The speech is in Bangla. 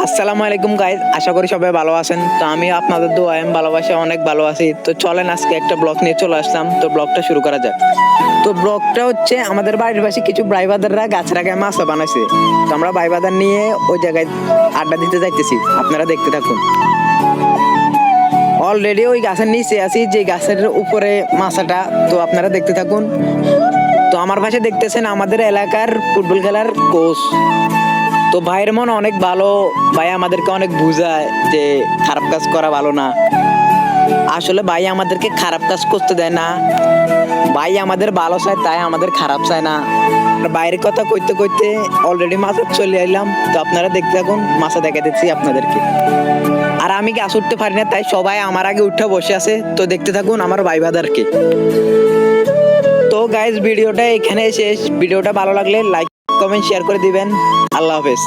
আসসালামু আলাইকুম গাইজ, আশা করি সবাই ভালো আছেন। তো আমি আপনাদের দোয়ায় ভালোবাসা অনেক ভালো আছি। তো চলেন আজকে একটা ব্লগ নিয়ে চলে আসলাম। তো ব্লগটা শুরু করা যাক। তো ব্লগটা হচ্ছে আমাদের বাড়ির পাশে কিছু ভাই বাদাররা গাছের আগে মাছা বানাইছে। তো আমরা ভাই বাদার নিয়ে ওই জায়গায় আড্ডা দিতে যাইতেছি, আপনারা দেখতে থাকুন। অলরেডি ওই গাছের নিচে আছি, যে গাছের উপরে মাছাটা, তো আপনারা দেখতে থাকুন। তো আমার পাশে দেখতেছেন আমাদের এলাকার ফুটবল খেলার কোচ। তো ভাইয়ের মন অনেক ভালো, ভাই আমাদেরকে অনেক বুঝায় যে খারাপ কাজ করা ভালো না। আসলে ভাই আমাদেরকে খারাপ কাজ করতে দেয় না, ভাই আমাদের ভালো চায়, তাই আমাদের খারাপ চায় না। বাইরের কথা কইতে কইতে অলরেডি মাছা চলে আইলাম। তো আপনারা দেখতে থাকুন, মাছা দেখা দিচ্ছি আপনাদেরকে। আর আমি গাছ উঠতে পারি না, তাই সবাই আমার আগে উঠে বসে আছে। তো দেখতে থাকুন আমার ভাই বাদারকে। তো গাইজ, ভিডিওটা এখানে শেষ। ভিডিওটা ভালো লাগলে লাইক কমেন্ট শেয়ার করে দিবেন। আল্লাহ হাফেজ।